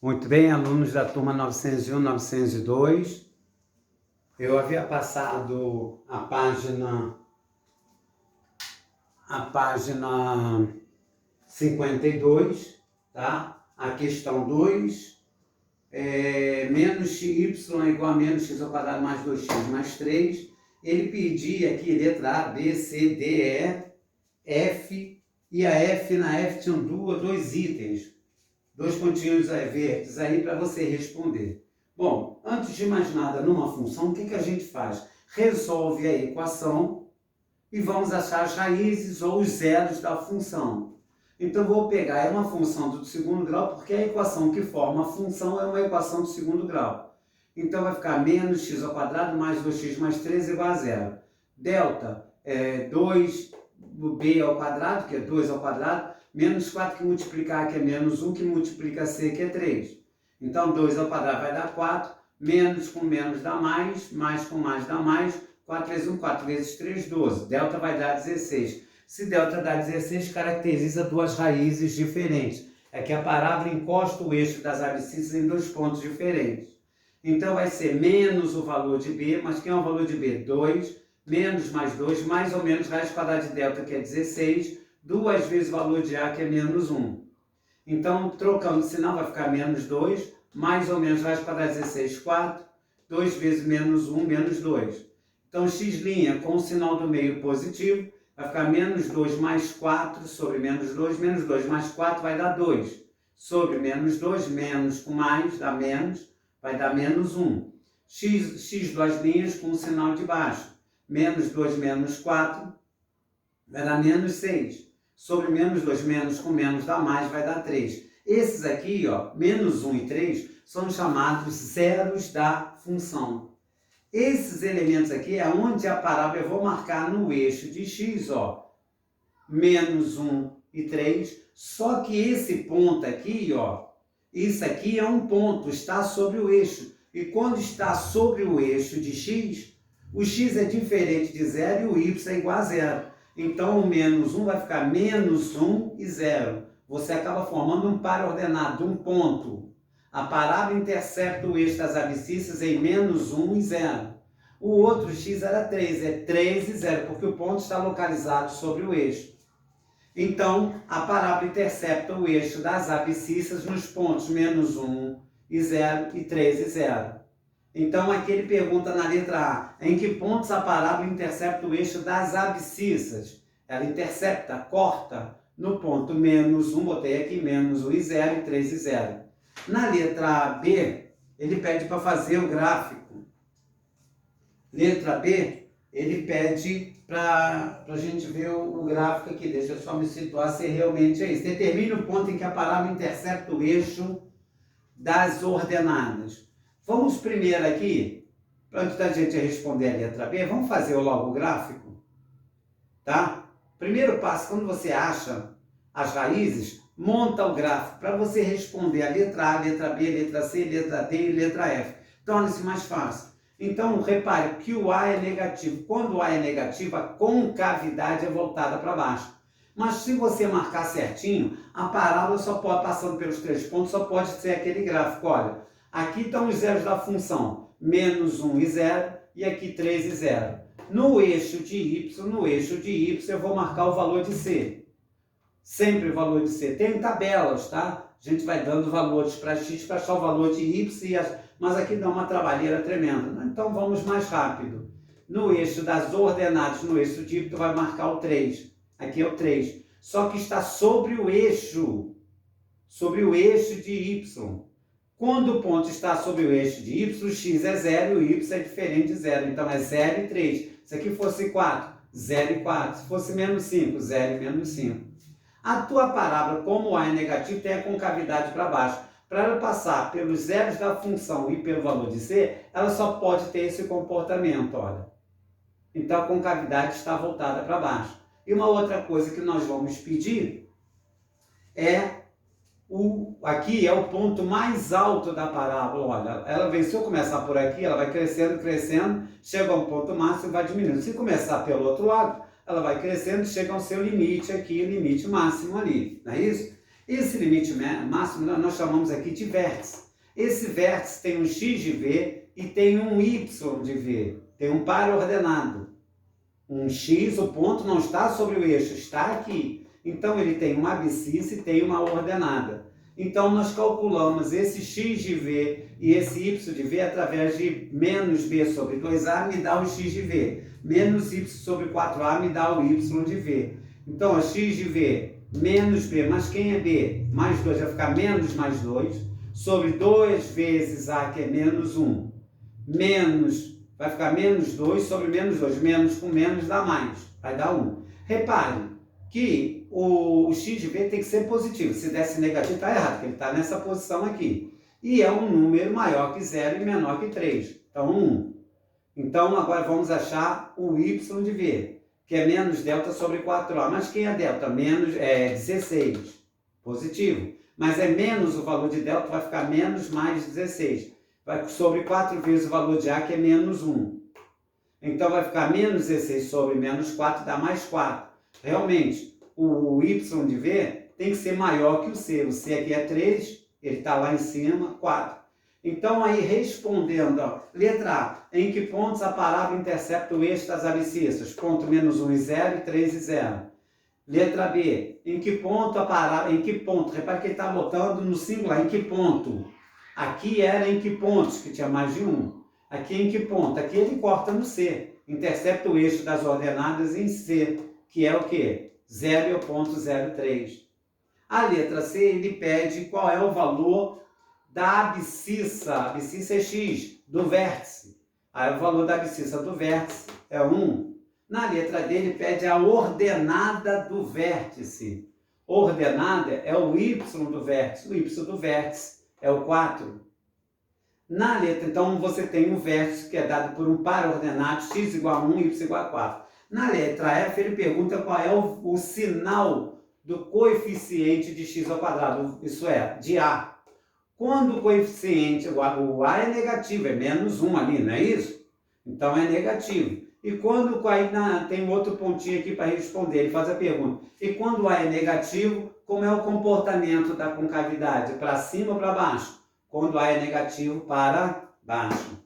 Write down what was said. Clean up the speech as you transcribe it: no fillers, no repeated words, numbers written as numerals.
Muito bem, alunos da turma 901, 902. Eu havia passado a página 52, tá? A questão 2, menos xy é igual a menos x ao quadrado mais 2x mais 3. Ele pedia aqui letra A, B, C, D, E, F, e a F, na F tinham dois itens. Dois pontinhos verdes aí para você responder. Bom, antes de mais nada, numa função, o que a gente faz? Resolve a equação e vamos achar as raízes ou os zeros da função. Então, vou pegar uma função do segundo grau, porque a equação que forma a função é uma equação do segundo grau. Então, vai ficar menos x ao quadrado mais 2x mais 3 igual a zero. Delta é 2b ao quadrado, que é 2 ao quadrado, menos 4 que multiplicar, que é menos 1, que multiplica c, que é 3. Então, 2 ao quadrado vai dar 4, menos com menos dá mais com mais dá mais, 4 vezes 1, 4 vezes 3, 12. Delta vai dar 16. Se delta dá 16, caracteriza duas raízes diferentes. É que a parábola encosta o eixo das abscissas em dois pontos diferentes. Então, vai ser menos o valor de b, mas quem é o valor de b? 2, menos mais 2, mais ou menos raiz quadrada de delta, que é 16, duas vezes o valor de A, que é menos 1. Então, trocando o sinal, vai ficar menos 2, mais ou menos raiz quadrada de 16, 4, 2 vezes menos 1, menos 2. Então, x' com o sinal do meio positivo, vai ficar menos 2 mais 4 sobre menos 2 mais 4 vai dar 2. Sobre menos 2, menos com mais, dá menos, vai dar menos 1. X duas linhas com o sinal de baixo. Menos 2 menos 4 vai dar menos 6. Sobre menos 2, menos com menos dá mais, vai dar 3. Esses aqui, ó, menos 1 e 3, são chamados zeros da função. Esses elementos aqui é onde a parábola eu vou marcar no eixo de x, ó, menos 1 e 3, só que esse ponto aqui, ó, isso aqui é um ponto, está sobre o eixo. E quando está sobre o eixo de x, o x é diferente de 0 e o y é igual a 0. Então, o menos 1 vai ficar menos 1 e 0. Você acaba formando um par ordenado, um ponto. A parábola intercepta o eixo das abscissas em menos 1 e 0. O outro x era 3, é 3 e 0, porque o ponto está localizado sobre o eixo. Então, a parábola intercepta o eixo das abscissas nos pontos menos 1 e 0 e 3 e 0. Então, aqui ele pergunta na letra A, em que pontos a parábola intercepta o eixo das abscissas? Ela intercepta, corta, no ponto menos 1, botei aqui menos 1 e 0 e 3 e 0. Na letra B, ele pede para fazer o gráfico. Letra B, ele pede para a gente ver o gráfico aqui. Deixa eu só me situar se realmente é isso. Determine o ponto em que a parábola intercepta o eixo das ordenadas. Vamos primeiro aqui, antes da gente responder a letra B, vamos fazer logo o gráfico, tá? Primeiro passo, quando você acha as raízes, monta o gráfico para você responder a letra A, letra B, letra C, letra D e letra F. Torna-se mais fácil. Então, repare que o A é negativo. Quando o A é negativo, a concavidade é voltada para baixo. Mas se você marcar certinho, a parábola só pode, passando pelos três pontos, só pode ser aquele gráfico. Olha, aqui estão os zeros da função, menos 1 e 0, e aqui 3 e 0. No eixo de y, eu vou marcar o valor de c. Sempre o valor de c. Tem tabelas, tá? A gente vai dando valores para x para achar o valor de y, mas aqui dá uma trabalheira tremenda, né? Então vamos mais rápido. No eixo das ordenadas, no eixo de y, tu vai marcar o 3. Aqui é o 3. Só que está sobre o eixo de y. Quando o ponto está sobre o eixo de y, o x é 0 e o y é diferente de 0. Então é 0 e 3. Se aqui fosse 4, 0 e 4. Se fosse menos 5, 0 e menos 5. A tua parábola, como o A é negativo, tem a concavidade para baixo. Para ela passar pelos zeros da função e pelo valor de c, ela só pode ter esse comportamento, olha. Então a concavidade está voltada para baixo. E uma outra coisa que nós vamos pedir é aqui é o ponto mais alto da parábola. Olha, ela vem, se eu começar por aqui, ela vai crescendo, crescendo, chega a um ponto máximo e vai diminuindo. Se começar pelo outro lado, ela vai crescendo, chega ao seu limite aqui, limite máximo ali, não é isso? Esse limite máximo nós chamamos aqui de vértice. Esse vértice tem um x de v e tem um y de v, tem um par ordenado. Um x, o ponto não está sobre o eixo, está aqui. Então ele tem uma abscissa e tem uma ordenada. Então nós calculamos esse x de v e esse y de v através de menos b sobre 2a me dá o x de v. Menos y sobre 4a me dá o y de v. Então, x de v menos b, mas quem é b? Mais 2, vai ficar menos mais 2, sobre 2 vezes a, que é menos 1. Menos, vai ficar menos 2 sobre menos 2. Menos com menos dá mais, vai dar 1. Repare que o x de v tem que ser positivo. Se desse negativo, está errado, porque ele está nessa posição aqui. E é um número maior que 0 e menor que 3. Então, 1. Então, agora vamos achar o y de v, que é menos delta sobre 4a. Mas quem é delta? Menos 16. Positivo. Mas é menos o valor de delta, vai ficar menos mais 16. Vai sobre 4 vezes o valor de a, que é menos 1. Então, vai ficar menos 16 sobre menos 4, dá mais 4. Realmente, o y de v tem que ser maior que o c. O c aqui é 3, ele está lá em cima, 4. Então, aí respondendo, ó, letra A, em que pontos a parábola intercepta o eixo das abscissas? Ponto menos 1 e 0 e 3 e 0. Letra B, em que ponto a parábola, em que ponto? Repare que ele está botando no singular, em que ponto? Aqui era em que pontos, que tinha mais de um. Aqui em que ponto? Aqui ele corta no C, intercepta o eixo das ordenadas em C, que é o quê? 0 e o ponto 0,3. A letra C, ele pede qual é o valor da abscissa, a abscissa é x, do vértice. Aí o valor da abscissa do vértice é 1. Na letra D, ele pede a ordenada do vértice. Ordenada é o y do vértice. O y do vértice é o 4. Na letra, então, você tem um vértice que é dado por um par ordenado, x igual a 1 e y igual a 4. Na letra F, ele pergunta qual é o sinal do coeficiente de x ao quadrado, isso é, de A. Quando o coeficiente, o A é negativo, é menos 1 ali, não é isso? Então é negativo. E quando aí tem outro pontinho aqui para responder, ele faz a pergunta. E quando o A é negativo, como é o comportamento da concavidade? Para cima ou para baixo? Quando o A é negativo, para baixo.